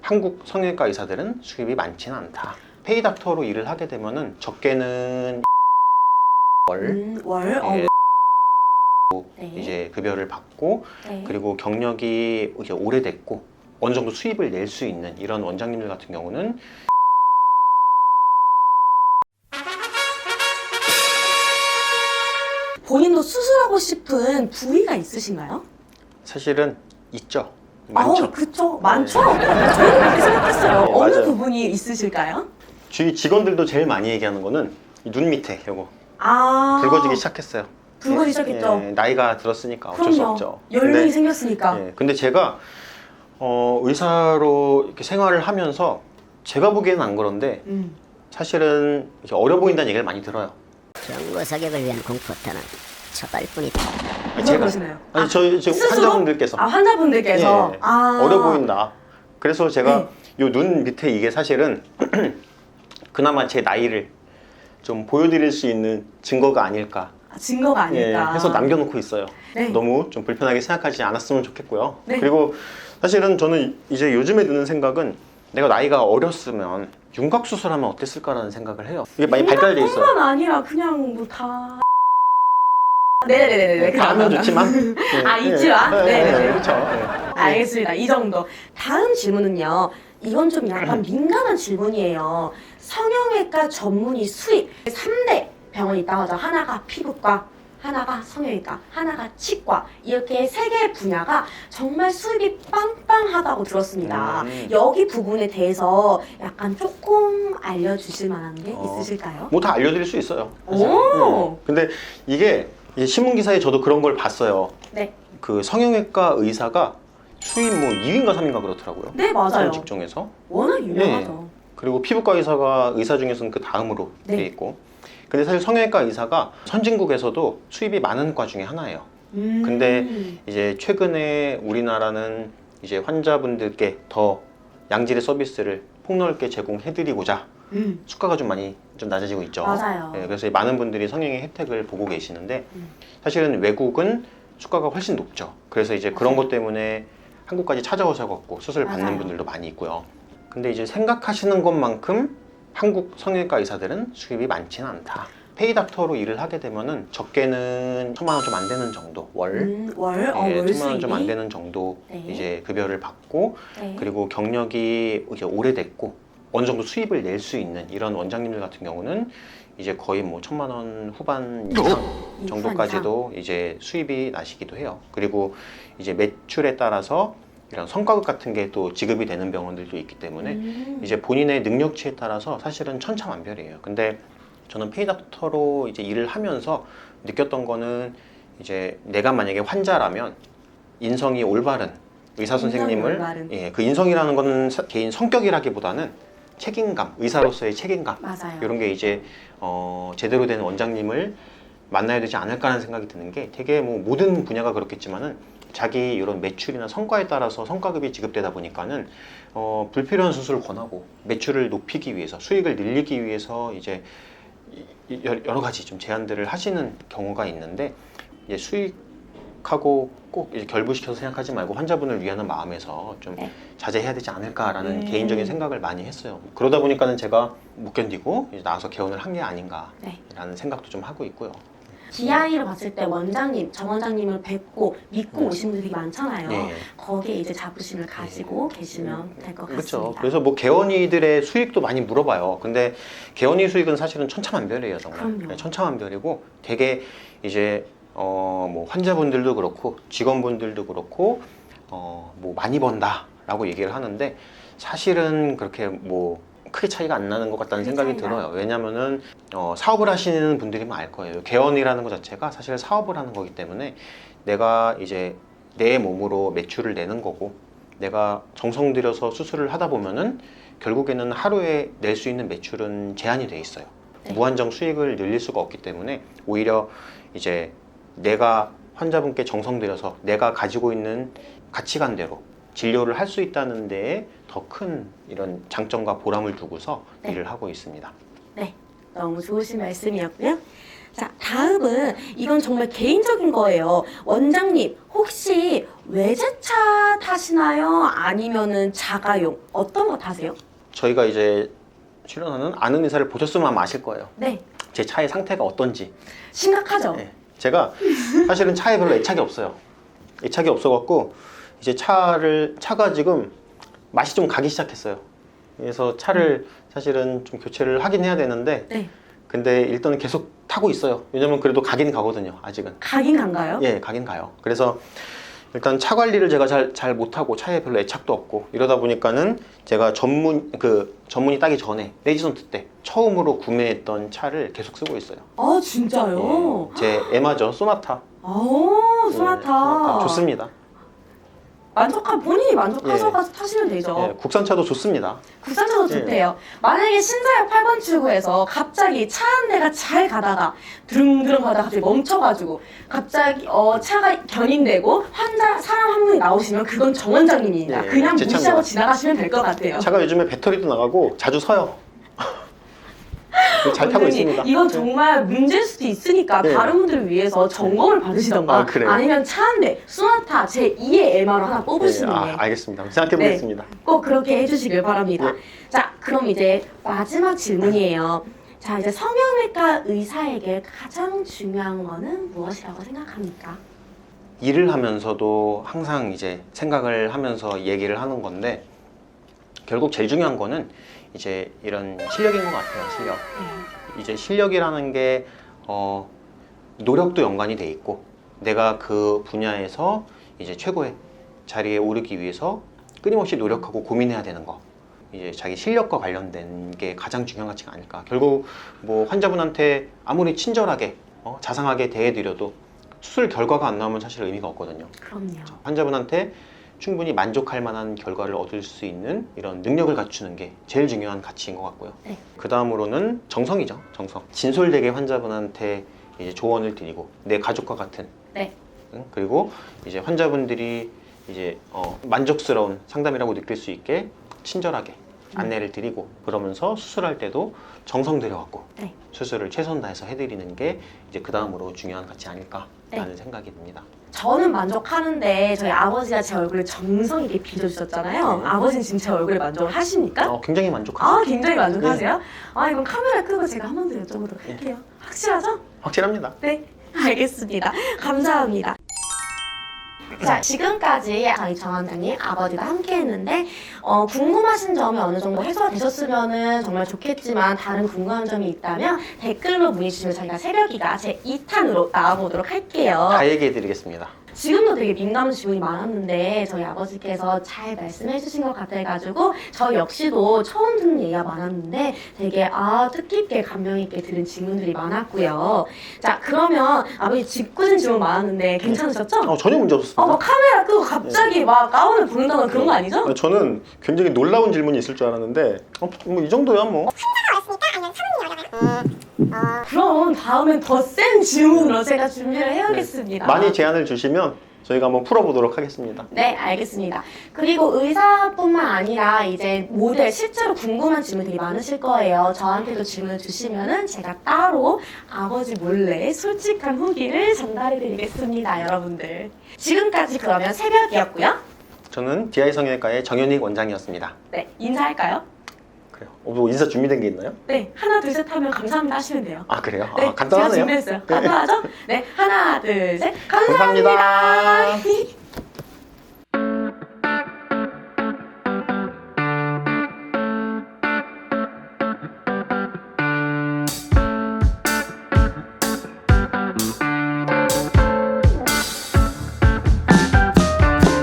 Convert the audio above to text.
한국 성형외과 의사들은 수입이 많지는 않다. 페이닥터로 일을 하게 되면은 적게는 월, 월? 예, 네. 이제 급여를 받고 네. 그리고 경력이 이제 오래됐고 어느 정도 수입을 낼 수 있는 이런 원장님들 같은 경우는 본인도 수술하고 싶은 부위가 있으신가요? 사실은 있죠. 많죠. 그쵸. 많죠? 저는 그렇게 생각했어요. 네, 어느 맞아요. 부분이 있으실까요? 주위 직원들도 제일 많이 얘기하는 거는 이 눈 밑에 요거 붉어지기 시작했어요. 붉어지기 시작했죠. 예, 나이가 들었으니까 어쩔 수 그럼요. 없죠. 연륜이 생겼으니까. 예, 근데 제가 의사로 이렇게 생활을 하면서 제가 보기에는 안 그런데 사실은 이렇게 어려 보인다는 얘기를 많이 들어요. 경고 사격을 위한 공포탄은 처발뿐이다. 누가 그러시나요? 아니 저희 지금 스스로? 환자분들께서 환자분들께서. 예, 어려 보인다. 그래서 제가 네. 요 눈 밑에 이게 사실은 그나마 제 나이를 좀 보여드릴 수 있는 증거가 아닐까. 증거가 아닐까. 해서 남겨놓고 있어요. 네. 너무 좀 불편하게 생각하지 않았으면 좋겠고요. 네. 그리고 사실은 저는 이제 요즘에 드는 생각은 내가 나이가 어렸으면 윤곽 수술하면 어땠을까라는 생각을 해요. 이게 많이 발달돼 있어요. 뿐만 아니라 그냥 뭐 다. 네네네네. 다 하면 좋지만. 있지만. 네네네. 그렇죠. 알겠습니다. 이 정도. 다음 질문은요. 이건 좀 약간 민감한 질문이에요. 성형외과 전문의 수입 3대 병원이 있다고 하죠. 하나가 피부과, 하나가 성형외과, 하나가 치과. 이렇게 세 개의 분야가 정말 수입이 빵빵하다고 들었습니다. 여기 부분에 대해서 약간 조금 알려주실 만한 게 있으실까요? 뭐 다 알려드릴 수 있어요. 사실. 오! 근데 이게 신문 기사에 저도 그런 걸 봤어요. 네. 그 성형외과 의사가 수입 뭐 2위인가 3위인가 그렇더라고요. 네, 맞아요. 직종에서. 워낙 유명하죠. 그리고 피부과 의사가 의사 중에서는 그 다음으로 네. 돼 있고. 근데 사실 성형외과 의사가 선진국에서도 수입이 많은 과 중에 하나예요. 근데 이제 최근에 우리나라는 이제 환자분들께 더 양질의 서비스를 폭넓게 제공해드리고자 수가가 좀 많이 좀 낮아지고 있죠. 맞아요. 그래서 많은 분들이 성형의 혜택을 보고 계시는데 사실은 외국은 수가가 훨씬 높죠. 그래서 이제 그런 것 때문에 한국까지 찾아오셔 갖고 수술 받는 맞아요. 분들도 많이 있고요. 근데 이제 생각하시는 것만큼 한국 성형외과 의사들은 수입이 많지는 않다. 페이닥터로 일을 하게 되면은 적게는 1,000만 원 좀 안 되는 정도 월. 월? 예, 월 1,000만 원 좀 안 수입이? 되는 정도 네. 이제 급여를 받고 네. 그리고 경력이 이제 오래됐고 어느 정도 수입을 낼 수 있는 이런 원장님들 같은 경우는 이제 거의 뭐 1,000만 원 후반 이상 정도까지도 이제 수입이 나시기도 해요. 그리고 이제 매출에 따라서 이런 성과급 같은 게 또 지급이 되는 병원들도 있기 때문에 이제 본인의 능력치에 따라서 사실은 천차만별이에요. 근데 저는 페이닥터로 이제 일을 하면서 느꼈던 거는 이제 내가 만약에 환자라면 인성이 올바른 의사 선생님을 올바른. 그 인성이라는 거는 개인 성격이라기보다는 책임감, 의사로서의 책임감 맞아요. 이런 게 이제 제대로 된 원장님을 만나야 되지 않을까라는 생각이 드는 게 되게 뭐 모든 분야가 그렇겠지만은 자기 이런 매출이나 성과에 따라서 성과급이 지급되다 보니까는 불필요한 수술을 권하고 매출을 높이기 위해서 수익을 늘리기 위해서 이제 여러 가지 좀 제안들을 하시는 경우가 있는데 이제 수익하고 꼭 이제 결부시켜서 생각하지 말고 환자분을 위하는 마음에서 좀 자제해야 되지 않을까라는 개인적인 생각을 많이 했어요. 그러다 보니까는 제가 못 견디고 이제 나와서 개원을 한 게 아닌가라는 생각도 좀 하고 있고요. DI로 봤을 때 원장님, 정 원장님을 뵙고 믿고 오신 분들이 많잖아요. 네. 거기에 이제 자부심을 가지고 계시면 될 것 같습니다. 그렇죠. 그래서 뭐 개원이들의 수익도 많이 물어봐요. 근데 개원이 수익은 사실은 천차만별이에요, 정말. 그럼요. 네, 천차만별이고 되게 이제 뭐 환자분들도 그렇고 직원분들도 그렇고 뭐 많이 번다라고 얘기를 하는데 사실은 그렇게 뭐 크게 차이가 안 나는 것 같다는 생각이 들어요. 왜냐면은 사업을 하시는 분들이면 알 거예요. 개원이라는 것 자체가 사실 사업을 하는 거기 때문에 내가 이제 내 몸으로 매출을 내는 거고 내가 정성 들여서 수술을 하다 보면은 결국에는 하루에 낼 수 있는 매출은 제한이 돼 있어요. 무한정 수익을 늘릴 수가 없기 때문에 오히려 이제 내가 환자분께 정성 들여서 내가 가지고 있는 가치관대로 진료를 할 수 있다는 데에 더 큰 이런 장점과 보람을 두고서 일을 하고 있습니다. 네, 너무 좋으신 말씀이었고요. 자, 다음은 이건 정말 개인적인 거예요. 원장님, 혹시 외제차 타시나요? 아니면은 자가용? 어떤 거 타세요? 저희가 이제 출연하는 아는 의사를 보셨으면 아마 아실 거예요. 네, 제 차의 상태가 어떤지. 심각하죠? 예. 제가 사실은 차에 별로 애착이 없어요. 애착이 없어갖고 이제 차가 지금 맛이 좀 가기 시작했어요. 그래서 차를 사실은 좀 교체를 하긴 해야 되는데 네. 근데 일단은 계속 타고 있어요. 왜냐면 그래도 가긴 가거든요. 아직은. 가긴 간가요? 예, 가긴 가요. 그래서 일단 차 관리를 제가 잘 못하고 차에 별로 애착도 없고 이러다 보니까는 제가 전문의 따기 전에 레지던트 때 처음으로 구매했던 차를 계속 쓰고 있어요. 아, 진짜요? 예, 제 에마저 소나타. 오, 예, 소나타. 좋습니다. 본인이 만족하셔서 가서 타시면 되죠. 예, 국산차도 좋습니다. 국산차도 좋대요. 만약에 신사역 8번 출구에서 갑자기 차 한 대가 잘 가다가 드릉드릉 가다가 갑자기 멈춰가지고 갑자기 차가 견인되고 사람 한 분이 나오시면 그건 정 원장님입니다. 예, 그냥 제 무시하고 차입니다. 지나가시면 될 것 같아요. 차가 요즘에 배터리도 나가고 자주 서요. 잘 타고 원장님, 있습니다. 이건 정말 문제일 수도 있으니까 네. 다른 분들을 위해서 점검을 받으시던가 아, 그래요? 아니면 차 한 대, 소나타 제2의 에마로 하나 예, 뽑으시는 게 알겠습니다. 생각해 보겠습니다. 꼭 그렇게 해주시길 바랍니다. 네. 자, 그럼 이제 마지막 질문이에요. 자, 이제 성형외과 의사에게 가장 중요한 거는 무엇이라고 생각합니까? 일을 하면서도 항상 이제 생각을 하면서 얘기를 하는 건데 결국 제일 중요한 거는 이제 이런 실력인 것 같아요. 실력. 이제 실력이라는 게 노력도 연관이 돼 있고 내가 그 분야에서 이제 최고의 자리에 오르기 위해서 끊임없이 노력하고 고민해야 되는 거. 이제 자기 실력과 관련된 게 가장 중요한 가치가 아닐까. 결국 뭐 환자분한테 아무리 친절하게 자상하게 대해드려도 수술 결과가 안 나오면 사실 의미가 없거든요. 그럼요. 환자분한테 충분히 만족할 만한 결과를 얻을 수 있는 이런 능력을 갖추는 게 제일 중요한 가치인 것 같고요. 네. 그 다음으로는 정성이죠. 정성. 진솔되게 환자분한테 이제 조언을 드리고 내 가족과 같은. 네. 응? 그리고 이제 환자분들이 이제 만족스러운 상담이라고 느낄 수 있게 친절하게 안내를 드리고 그러면서 수술할 때도 정성 들여갖고 네. 수술을 최선 다해서 해드리는 게 이제 그 다음으로 중요한 가치 아닐까라는 생각이 듭니다. 저는 만족하는데 저희 아버지가 제 얼굴에 정성 있게 빚어주셨잖아요. 아버지는 지금 제 얼굴에 만족을 하십니까? 굉장히 만족하죠. 아, 굉장히 만족하세요? 아, 이건 카메라 끄고 제가 한 번 더 여쭤보도록 네. 할게요. 확실하죠? 확실합니다. 네, 알겠습니다. 감사합니다. 자, 지금까지 저희 정 원장님 아버지가 함께 했는데 궁금하신 점이 어느 정도 해소가 되셨으면 정말 좋겠지만 다른 궁금한 점이 있다면 댓글로 문의 주시면 저희가 새벽이가 제 2탄으로 나와보도록 할게요. 다 얘기해드리겠습니다. 지금도 되게 민감한 질문이 많았는데 저희 아버지께서 잘 말씀해 주신 것 같아가지고 저 역시도 처음 듣는 얘기가 많았는데 되게 뜻깊게 감명 있게 들은 질문들이 많았고요. 자, 그러면 아버지 짓궂은 질문 많았는데 괜찮으셨죠? 전혀 문제 없었습니다. 뭐 카메라 끄고 갑자기 막 가운을 부른다거나 그런 거 아니죠? 저는 굉장히 놀라운 질문이 있을 줄 알았는데 뭐 이 정도야 뭐. 그럼 다음엔 더 센 질문으로 제가 준비를 해야겠습니다. 많이 제안을 주시면 저희가 한번 풀어보도록 하겠습니다. 네, 알겠습니다. 그리고 의사뿐만 아니라 이제 모델 실제로 궁금한 질문들이 많으실 거예요. 저한테도 질문을 주시면은 제가 따로 아버지 몰래 솔직한 후기를 전달해 드리겠습니다, 여러분들. 지금까지 그러면 새벽이었고요. 저는 DI 성형외과의 정현익 원장이었습니다. 네, 인사할까요? 그래요. 뭐 인사 준비된 게 있나요? 네, 하나, 둘, 셋 하면 감사합니다 하시면 돼요. 아 그래요? 네, 간단하네요. 제가 준비했어요. 간단하죠? 네, 하나, 둘, 셋. 감사합니다. 감사합니다.